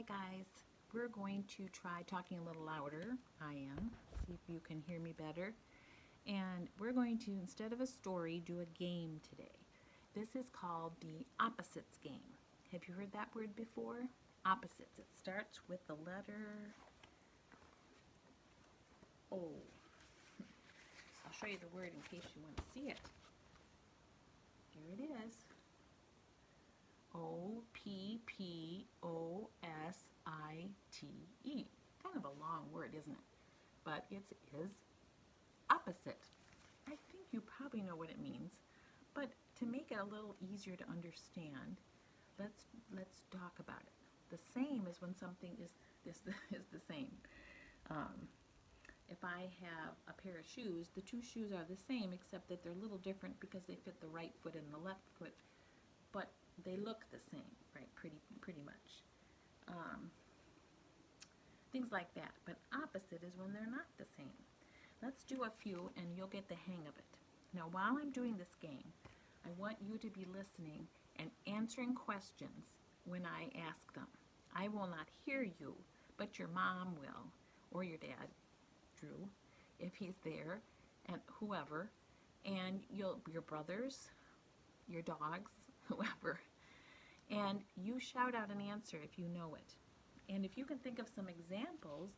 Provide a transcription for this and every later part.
guys, we're going to try talking a little louder. I am. See if you can hear me better. And we're going to, instead of a story, do a game today. This is called the opposites game. Have you heard that word before? Opposites. It starts with the letter O. I'll show you the word in case you want to see it. Here it is. O-P-P-O-S-I-T-E. Kind of a long word, isn't it? But it is opposite. I think you probably know what it means, but to make it a little easier to understand, let's talk about it. The same is when something is the same. If I have a pair of shoes, the two shoes are the same except that they're a little different because they fit the right foot and the left foot, but they look the same, right? Pretty much. Things like that. But opposite is when they're not the same. Let's do a few and you'll get the hang of it. Now, while I'm doing this game, I want you to be listening and answering questions when I ask them. I will not hear you, but your mom will, or your dad, Drew, if he's there, and whoever, and your brothers, your dogs, whoever, and you shout out an answer if you know it. And if you can think of some examples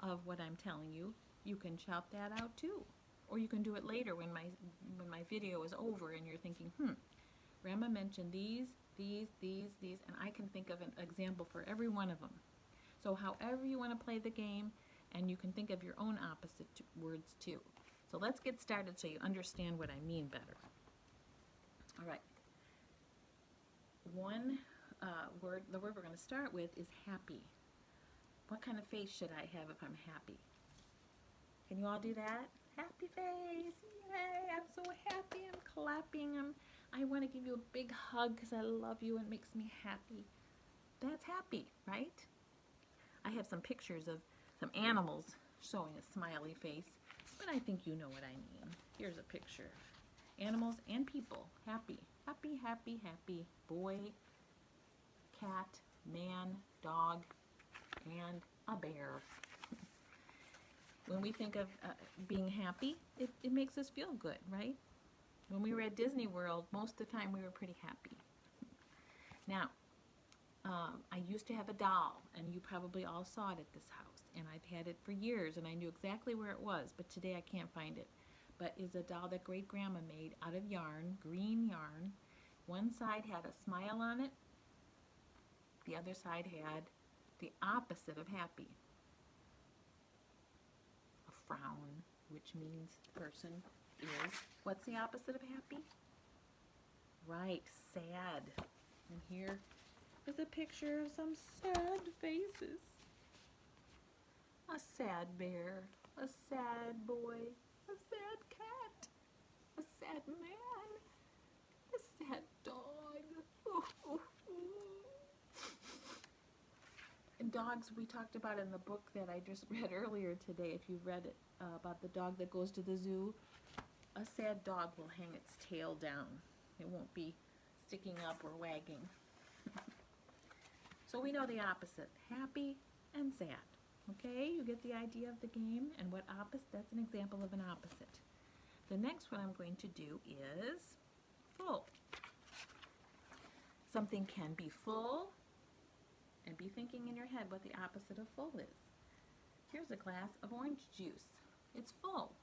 of what I'm telling you, you can shout that out too. Or you can do it later when my video is over and you're thinking, Grandma mentioned these, and I can think of an example for every one of them. So however you want to play the game, and you can think of your own opposite words too. So let's get started so you understand what I mean better. All right. The word we're going to start with is happy. What kind of face should I have if I'm happy? Can you all do that? Happy face. Yay, I'm so happy. I'm clapping. I want to give you a big hug because I love you and it makes me happy. That's happy, right? I have some pictures of some animals showing a smiley face, but I think you know what I mean. Here's a picture of animals and people. Happy, happy, happy, happy. Boy, cat, man, dog, and a bear. When we think of being happy, it makes us feel good, right? When we were at Disney World, most of the time we were pretty happy. Now, I used to have a doll, and you probably all saw it at this house, and I've had it for years, and I knew exactly where it was, but today I can't find it. But it's a doll that great grandma made out of yarn, green yarn. One side had a smile on it. The other side had the opposite of happy. A frown, which means the person is, what's the opposite of happy? Right, sad. And here is a picture of some sad faces. A sad bear, a sad boy, a sad cat, a sad man, a sad dog. Ooh, ooh, ooh. And dogs we talked about in the book that I just read earlier today, if you've read it, about the dog that goes to the zoo. A sad dog will hang its tail down. It won't be sticking up or wagging. So we know the opposite, happy and sad. Okay, you get the idea of the game and what opposite, that's an example of an opposite. The next one I'm going to do is full. Something can be full, and be thinking in your head what the opposite of full is. Here's a glass of orange juice. It's full.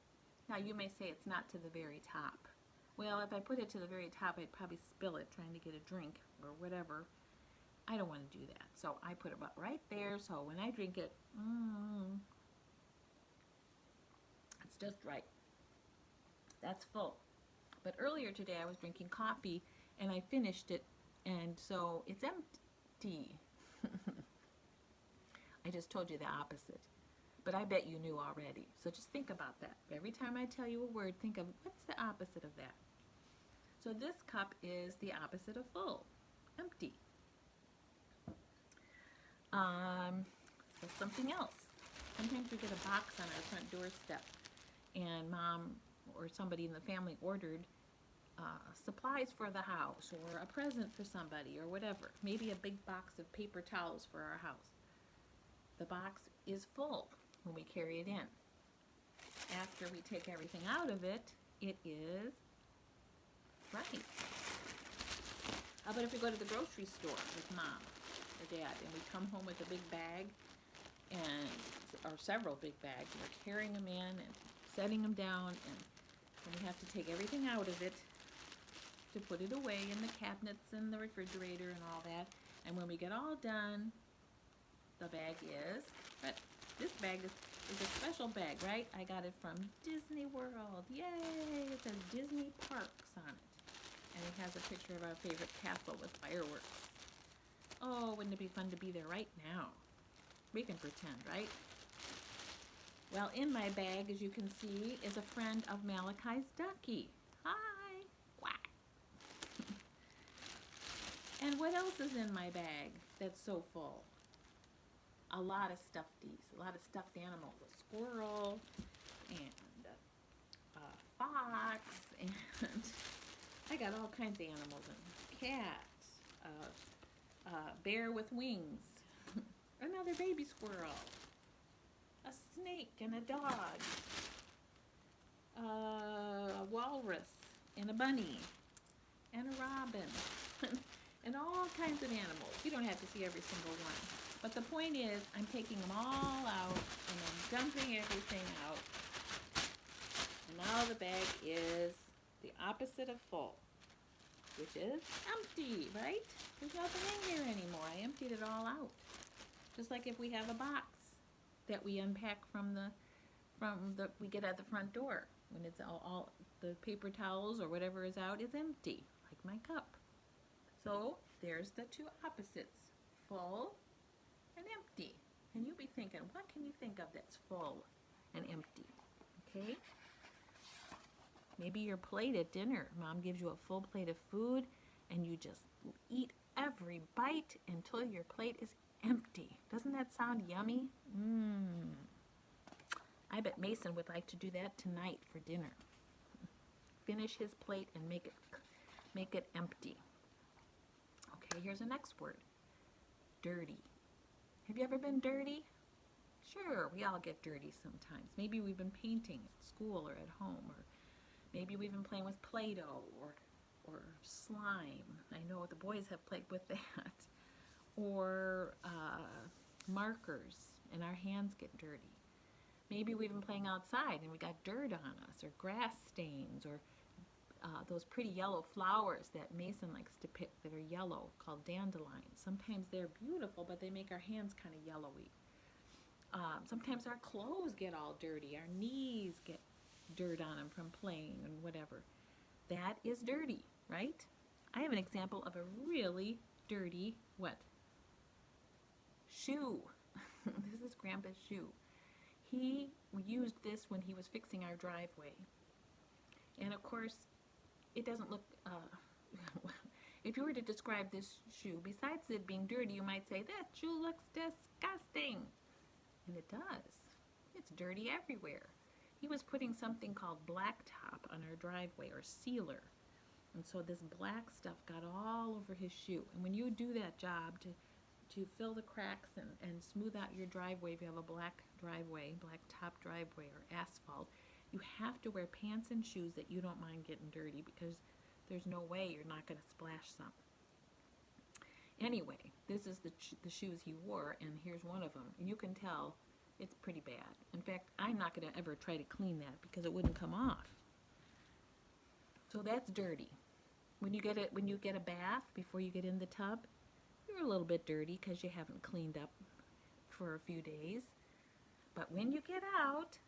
Now you may say it's not to the very top. Well, if I put it to the very top, I'd probably spill it trying to get a drink or whatever. I don't want to do that. So I put it about right there, so when I drink it, it's just right. That's full. But earlier today I was drinking coffee and I finished it, and so it's empty. I just told you the opposite. But I bet you knew already. So just think about that. Every time I tell you a word, think of what's the opposite of that. So this cup is the opposite of full, empty. Something else. Sometimes we get a box on our front doorstep, and mom or somebody in the family ordered supplies for the house, or a present for somebody, or whatever. Maybe a big box of paper towels for our house. The box is full when we carry it in. After we take everything out of it, it is right. How about if we go to the grocery store with Mom or Dad and we come home with a big bag or several big bags, and we're carrying them in and setting them down, and we have to take everything out of it to put it away in the cabinets and the refrigerator and all that. And when we get all done, the bag is, but this bag is a special bag, right? I got it from Disney World. Yay! It says Disney Parks on it. And it has a picture of our favorite castle with fireworks. Oh, wouldn't it be fun to be there right now? We can pretend, right? Well, in my bag, as you can see, is a friend of Malachi's ducky. Hi! Quack! And what else is in my bag that's so full? A lot of stuffies, a lot of stuffed animals. A squirrel, and a fox, and I got all kinds of animals in. Cat, bear with wings, another baby squirrel, a snake and a dog, a walrus and a bunny and a robin and all kinds of animals. You don't have to see every single one. But the point is, I'm taking them all out and I'm dumping everything out. And now the bag is the opposite of full, which is empty, right? There's nothing in here anymore. I emptied it all out. Just like if we have a box that we unpack from the we get at the front door. When it's all the paper towels or whatever is out is empty, like my cup. So there's the two opposites, full and empty. And you'll be thinking, what can you think of that's full and empty? Okay? Maybe your plate at dinner. Mom gives you a full plate of food and you just eat every bite until your plate is empty. Doesn't that sound yummy? I bet Mason would like to do that tonight for dinner. Finish his plate and make it empty. Okay, here's the next word. Dirty. Have you ever been dirty? Sure, we all get dirty sometimes. Maybe we've been painting at school or at home, or maybe we've been playing with Play-Doh or slime. I know the boys have played with that. Or markers, and our hands get dirty. Maybe we've been playing outside and we got dirt on us, or grass stains, or those pretty yellow flowers that Mason likes to pick that are yellow, called dandelions. Sometimes they're beautiful, but they make our hands kind of yellowy. Sometimes our clothes get all dirty. Our knees get dirt on them from playing and whatever. That is dirty, right? I have an example of a really dirty, what? Shoe. This is Grandpa's shoe. He used this when he was fixing our driveway. And of course, it doesn't look, if you were to describe this shoe, besides it being dirty, you might say, that shoe looks disgusting. And it does. It's dirty everywhere. He was putting something called blacktop on our driveway, or sealer. And so this black stuff got all over his shoe. And when you do that job to fill the cracks and smooth out your driveway, if you have a black driveway, black top driveway or asphalt, you have to wear pants and shoes that you don't mind getting dirty, because there's no way you're not going to splash some. Anyway, this is the shoes he wore, and here's one of them. And you can tell it's pretty bad. In fact, I'm not going to ever try to clean that because it wouldn't come off. So that's dirty. When you get a bath before you get in the tub, you're a little bit dirty because you haven't cleaned up for a few days. But when you get out,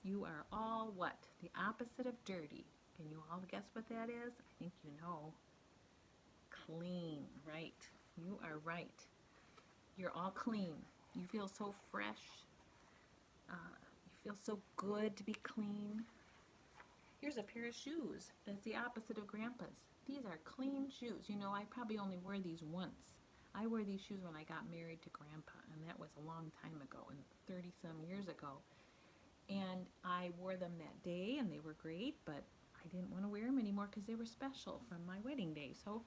you are all what? The opposite of dirty. Can you all guess what that is? I think you know. Clean, right? You are right. You're all clean. You feel so fresh. You feel so good to be clean. Here's a pair of shoes. That's the opposite of Grandpa's. These are clean shoes. You know, I probably only wear these once. I wore these shoes when I got married to Grandpa, and that was a long time ago, and 30-some years ago. And I wore them that day, and they were great, but I didn't want to wear them anymore because they were special from my wedding day. So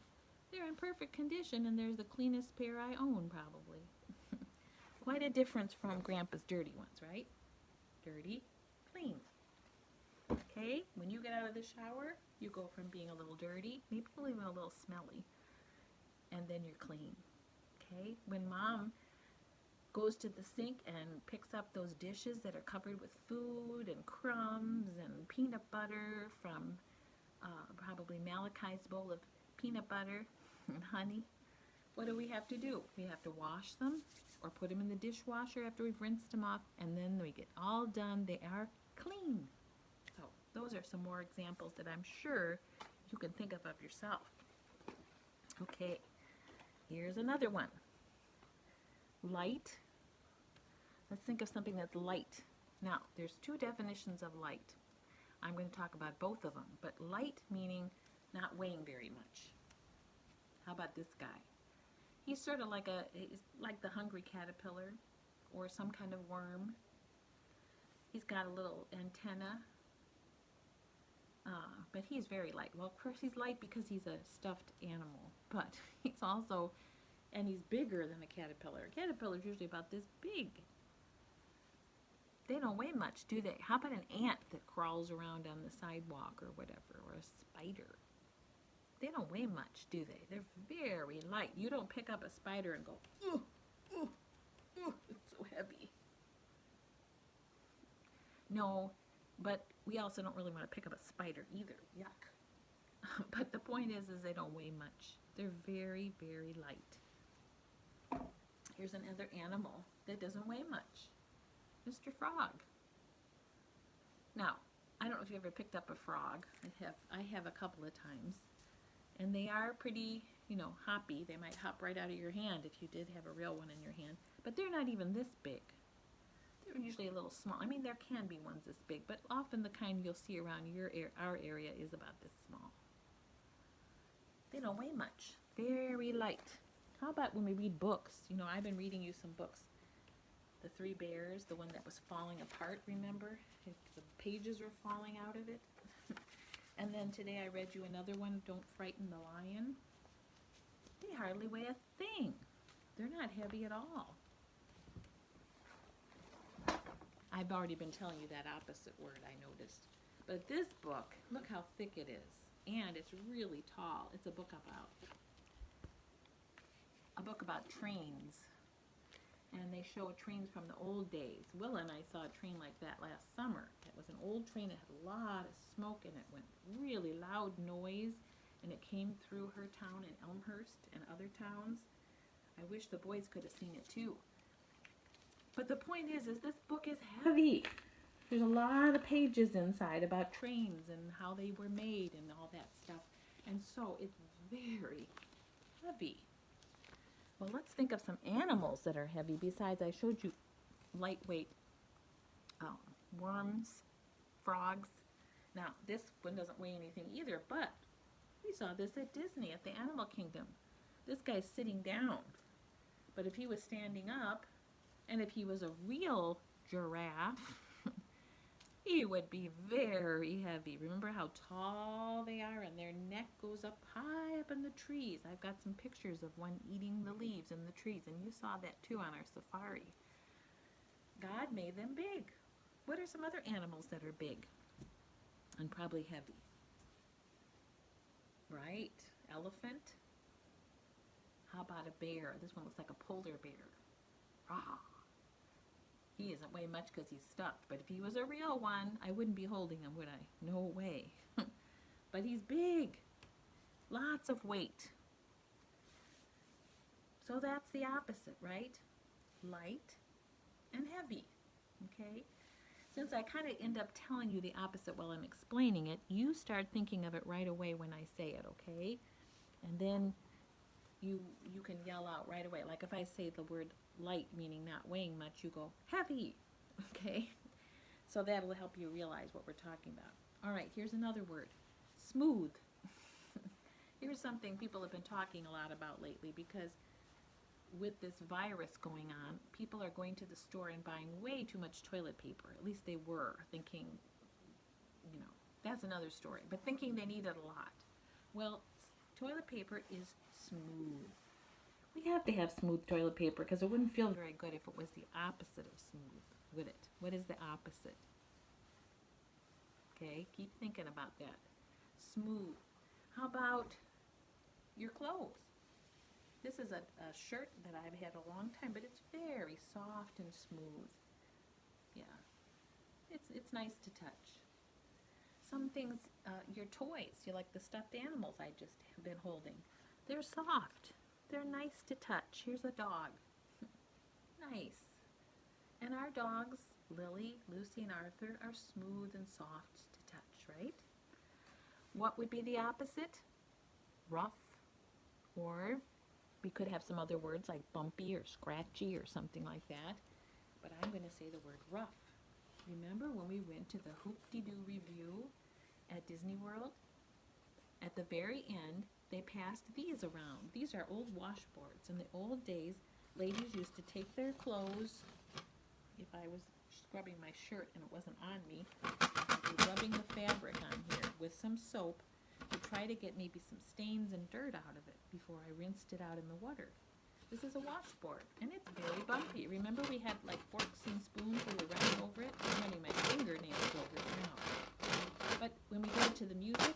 they're in perfect condition, and they're the cleanest pair I own, probably. What quite a difference from Grandpa's dirty ones, right? Dirty, clean. Okay, when you get out of the shower, you go from being a little dirty, maybe even a little smelly, and then you're clean. Okay, when Mom goes to the sink and picks up those dishes that are covered with food and crumbs and peanut butter from probably Malachi's bowl of peanut butter and honey, what do we have to do? We have to wash them or put them in the dishwasher after we've rinsed them off, and then we get all done. They are clean. So those are some more examples that I'm sure you can think of yourself. Okay, here's another one. Light. Let's think of something that's light. Now, there's two definitions of light. I'm going to talk about both of them, but light meaning not weighing very much. How about this guy? He's sort of like the hungry caterpillar or some kind of worm. He's got a little antenna, but he's very light. Well, of course he's light because he's a stuffed animal, but he's also, and he's bigger than a caterpillar. A caterpillar is usually about this big. They don't weigh much, do they? How about an ant that crawls around on the sidewalk or whatever, or a spider? They don't weigh much, do they? They're very light. You don't pick up a spider and go, ooh, ooh, ooh, it's so heavy. No, but we also don't really want to pick up a spider either. Yuck. But the point is they don't weigh much. They're very, very light. Here's another animal that doesn't weigh much. Mr. Frog. Now, I don't know if you ever picked up a frog. I have a couple of times. And they are pretty, hoppy. They might hop right out of your hand if you did have a real one in your hand. But they're not even this big. They're usually a little small. I mean, there can be ones this big, but often the kind you'll see around our area is about this small. They don't weigh much. Very light. How about when we read books? I've been reading you some books. The Three Bears, the one that was falling apart, remember? The pages were falling out of it. And then today I read you another one, Don't Frighten the Lion. They hardly weigh a thing. They're not heavy at all. I've already been telling you that opposite word, I noticed. But this book, look how thick it is. And it's really tall. It's a book about trains. And they show trains from the old days. Willa and I saw a train like that last summer. It was an old train that had a lot of smoke and it went really loud noise, and it came through her town in Elmhurst and other towns. I wish the boys could have seen it too. But the point is this book is heavy. There's a lot of pages inside about trains and how they were made and all that stuff. And so it's very heavy. Well, let's think of some animals that are heavy. Besides, I showed you lightweight worms, frogs. Now, this one doesn't weigh anything either, but we saw this at Disney at the Animal Kingdom. This guy's sitting down, but if he was standing up, and if he was a real giraffe, he would be very heavy. Remember how tall they are, and their neck goes up high up in the trees. I've got some pictures of one eating the leaves in the trees, and you saw that too on our safari. God made them big. What are some other animals that are big and probably heavy? Right? Elephant. How about a bear? This one looks like a polar bear. Ah. He doesn't weigh much because he's stuffed, but if he was a real one, I wouldn't be holding him, would I? No way. But he's big. Lots of weight. So that's the opposite, right? Light and heavy. Okay? Since I kind of end up telling you the opposite while I'm explaining it, you start thinking of it right away when I say it, okay? And then you can yell out right away. Like if I say the word light, meaning not weighing much, you go, heavy, okay? So that'll help you realize what we're talking about. All right, here's another word, smooth. Here's something people have been talking a lot about lately, because with this virus going on, people are going to the store and buying way too much toilet paper. At least they were, thinking, that's another story, but thinking they needed a lot. Well, toilet paper is smooth. We have to have smooth toilet paper because it wouldn't feel very good if it was the opposite of smooth, would it? What is the opposite? Okay, keep thinking about that. Smooth. How about your clothes? This is a shirt that I've had a long time, but it's very soft and smooth. Yeah, it's nice to touch. Some things, your toys, you like the stuffed animals I just have been holding. They're soft. They're nice to touch. Here's a dog. Nice. And our dogs, Lily, Lucy, and Arthur, are smooth and soft to touch, right? What would be the opposite? Rough, or we could have some other words like bumpy or scratchy or something like that. But I'm going to say the word rough. Remember when we went to the Hoop-de-Doo review at Disney World? At the very end, they passed these around. These are old washboards. In the old days, ladies used to take their clothes. If I was scrubbing my shirt and it wasn't on me, I'd be rubbing the fabric on here with some soap to try to get maybe some stains and dirt out of it before I rinsed it out in the water. This is a washboard, and it's very bumpy. Remember we had like forks and spoons we were running over it? I'm running my fingernails over it now. But when we go to the music,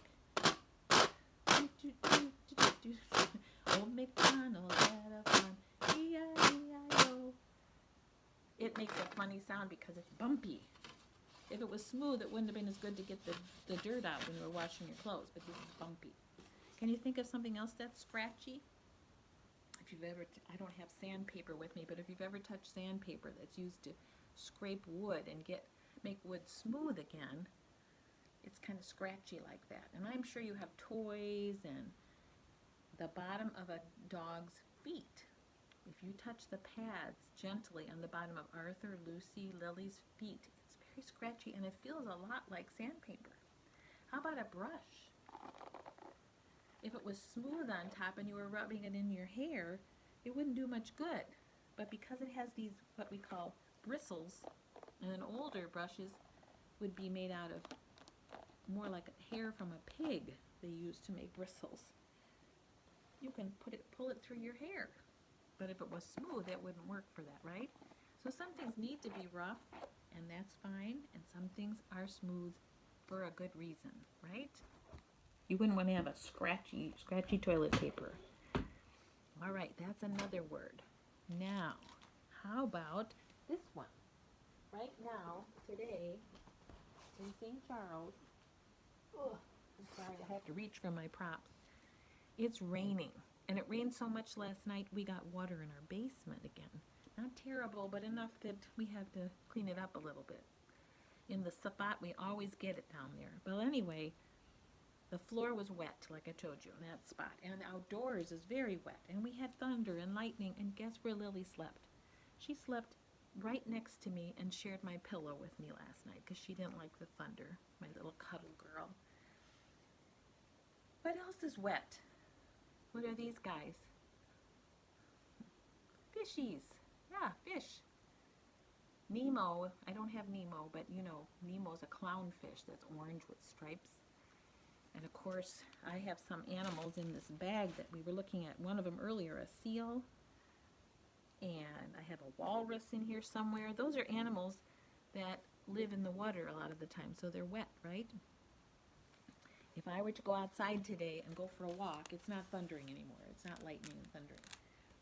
Old MacDonald had a farm, E-I-E-I-O. It makes a funny sound because it's bumpy. If it was smooth, it wouldn't have been as good to get the dirt out when you were washing your clothes, but this is bumpy. Can you think of something else that's scratchy? If you've ever, I don't have sandpaper with me, but if you've ever touched sandpaper that's used to scrape wood and make wood smooth again, it's kind of scratchy like that. And I'm sure you have toys and the bottom of a dog's feet. If you touch the pads gently on the bottom of Arthur, Lucy, Lily's feet, it's very scratchy and it feels a lot like sandpaper. How about a brush? If it was smooth on top and you were rubbing it in your hair, it wouldn't do much good. But because it has these, what we call bristles, and then older brushes would be made out of more like hair from a pig they used to make bristles. You can pull it through your hair. But if it was smooth, it wouldn't work for that, right? So some things need to be rough, and that's fine, and some things are smooth for a good reason, right? You wouldn't want to have a scratchy toilet paper. All right, that's another word. Now, how about this one? Right now, today, in St. Charles, I'm sorry, I have to reach for my props. It's raining, and it rained so much last night, we got water in our basement again. Not terrible, but enough that we have to clean it up a little bit. In the spot, we always get it down there. But anyway, the floor was wet, like I told you, in that spot. And outdoors is very wet. And we had thunder and lightning. And guess where Lily slept? She slept right next to me and shared my pillow with me last night because she didn't like the thunder, my little cuddle girl. What else is wet? What are these guys? Fishies. Yeah, fish. Nemo. I don't have Nemo, but you know, Nemo's a clownfish that's orange with stripes. And of course, I have some animals in this bag that we were looking at. One of them earlier, a seal. And I have a walrus in here somewhere. Those are animals that live in the water a lot of the time, so they're wet, right? If I were to go outside today and go for a walk, it's not thundering anymore. It's not lightning and thundering.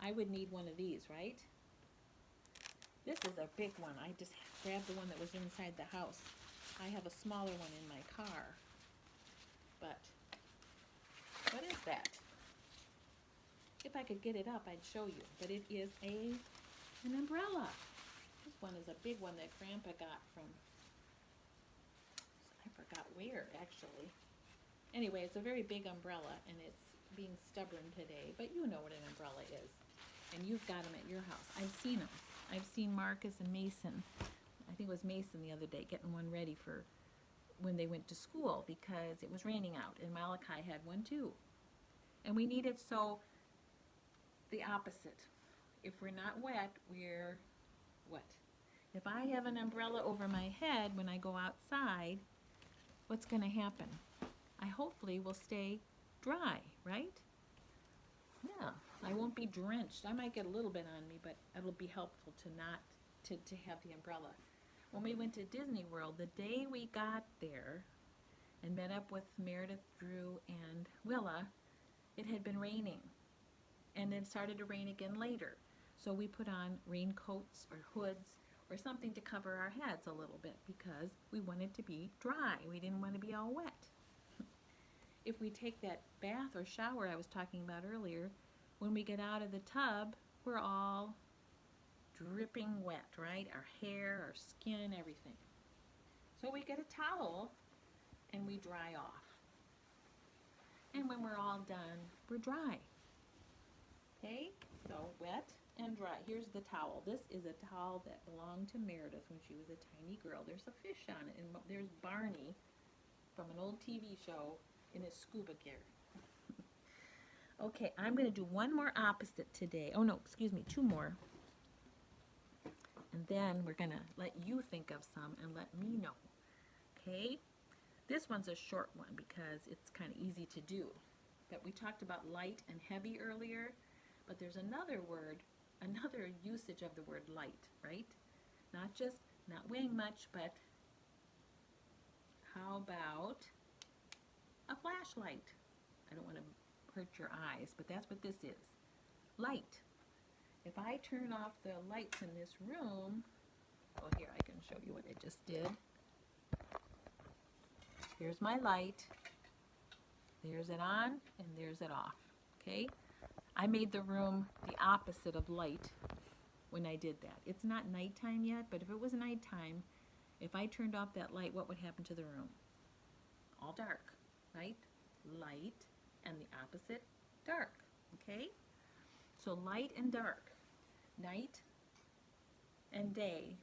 I would need one of these, right? This is a big one. I just grabbed the one that was inside the house. I have a smaller one in my car. But what is that? If I could get it up, I'd show you. But it is an umbrella. This one is a big one that Grandpa got from, I forgot where, actually. Anyway, it's a very big umbrella, and it's being stubborn today. But you know what an umbrella is. And you've got them at your house. I've seen them. I've seen Marcus and Mason. I think it was Mason the other day getting one ready for when they went to school because it was raining out, and Malachi had one too. And we need it so the opposite. If we're not wet, we're what? If I have an umbrella over my head when I go outside, what's going to happen? I hopefully will stay dry, right? Yeah. I won't be drenched. I might get a little bit on me, but it'll be helpful to not to have the umbrella. When we went to Disney World, the day we got there and met up with Meredith, Drew, and Willa, it had been raining. And it started to rain again later. So we put on raincoats or hoods or something to cover our heads a little bit because we wanted to be dry. We didn't want to be all wet. If we take that bath or shower I was talking about earlier, when we get out of the tub, we're all dripping wet, right? Our hair, our skin, everything. So we get a towel and we dry off. And when we're all done, we're dry. Okay? So wet and dry. Here's the towel. This is a towel that belonged to Meredith when she was a tiny girl. There's a fish on it, and there's Barney from an old TV show in his scuba gear. Okay, I'm going to do one more opposite today. Oh no, excuse me, two more. And then we're going to let you think of some and let me know. Okay? This one's a short one because it's kind of easy to do. But we talked about light and heavy earlier, but there's another word, another usage of the word light, right? Not weighing much, but how about a flashlight? I don't want to hurt your eyes, but that's what this is. Light. If I turn off the lights in this room, oh, here, I can show you what I just did. Here's my light. There's it on, and there's it off, okay? I made the room the opposite of light when I did that. It's not nighttime yet, but if it was nighttime, if I turned off that light, what would happen to the room? All dark, right? Light, and the opposite, dark, okay? So light and dark, night and day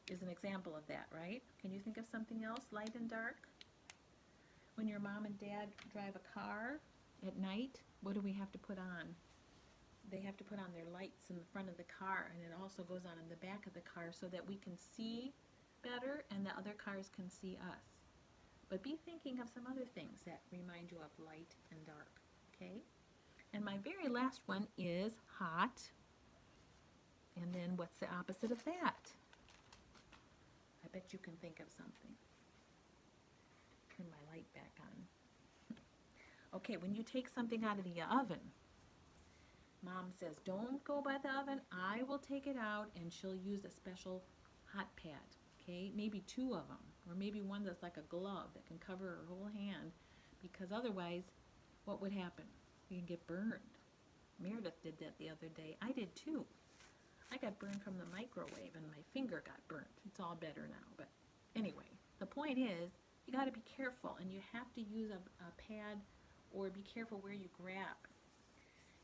is an example of that, right? Can you think of something else, light and dark? When your mom and dad drive a car at night, what do we have to put on? They have to put on their lights in the front of the car, and it also goes on in the back of the car so that we can see better and the other cars can see us. But be thinking of some other things that remind you of light and dark, okay? And my very last one is hot. And then what's the opposite of that? I bet you can think of something. Turn my light back on. Okay, when you take something out of the oven, Mom says, don't go by the oven. I will take it out, and she'll use a special hot pad, okay? Maybe two of them, or maybe one that's like a glove that can cover her whole hand, because otherwise, what would happen? You can get burned. Meredith did that the other day. I did too. I got burned from the microwave, and my finger got burnt. It's all better now, but anyway, the point is, you got to be careful, and you have to use a pad, or be careful where you grab.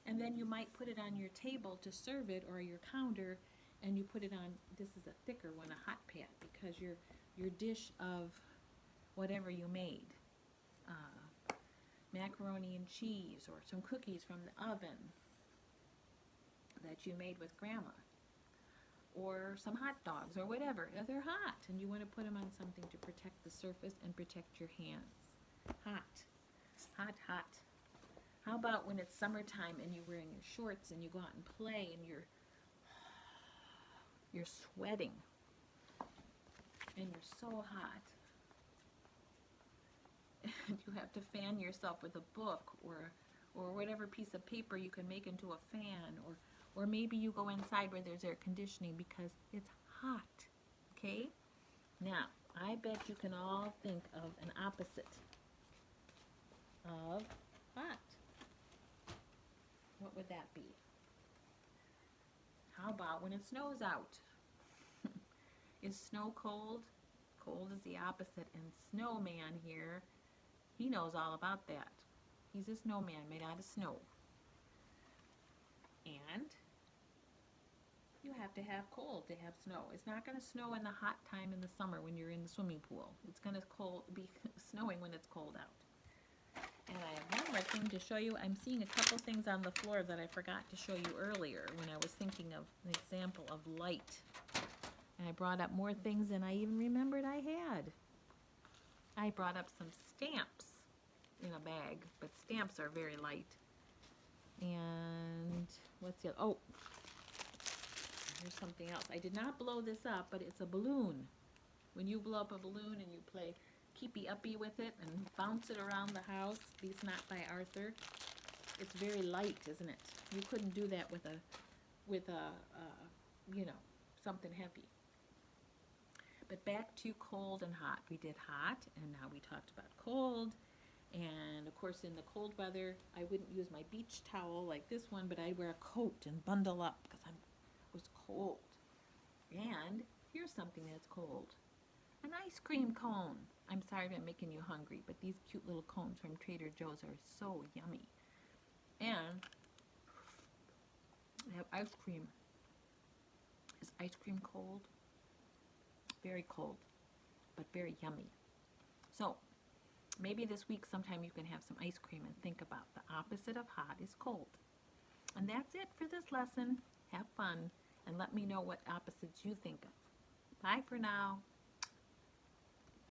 And then you might put it on your table to serve it, or your counter, and you put it on, this is a thicker one, a hot pad, because your dish of whatever you made, macaroni and cheese, or some cookies from the oven that you made with Grandma, or some hot dogs, or whatever. They're hot, and you want to put them on something to protect the surface and protect your hands. Hot, hot, hot. How about when it's summertime and you're wearing your shorts and you go out and play and you're sweating and you're so hot and you have to fan yourself with a book or whatever piece of paper you can make into a fan, or maybe you go inside where there's air conditioning because it's hot, okay? Now, I bet you can all think of an opposite of hot. What would that be? How about when it snows out? Is snow cold? Cold is the opposite. And Snowman here, he knows all about that. He's a snowman made out of snow. And you have to have cold to have snow. It's not going to snow in the hot time in the summer when you're in the swimming pool. It's going to be snowing when it's cold out. And I have one more thing to show you. I'm seeing a couple things on the floor that I forgot to show you earlier when I was thinking of an example of light. And I brought up more things than I even remembered I had. I brought up some stamps in a bag, but stamps are very light. And what's the other? Oh, here's something else. I did not blow this up, but it's a balloon. When you blow up a balloon and you play keepy uppy with it and bounce it around the house, These Not by Arthur, it's very light, isn't it? You couldn't do that with you know, something heavy. But back to cold and hot. We did hot, and now we talked about cold. And of course, in the cold weather, I wouldn't use my beach towel like this one, but I'd wear a coat and bundle up because I was cold. And here's something that's cold. An ice cream cone. I'm sorry if I'm making you hungry, but these cute little cones from Trader Joe's are so yummy. And they have ice cream. Is ice cream cold? Very cold, but very yummy. So maybe this week sometime you can have some ice cream and think about the opposite of hot is cold. And that's it for this lesson. Have fun and let me know what opposites you think of. Bye for now.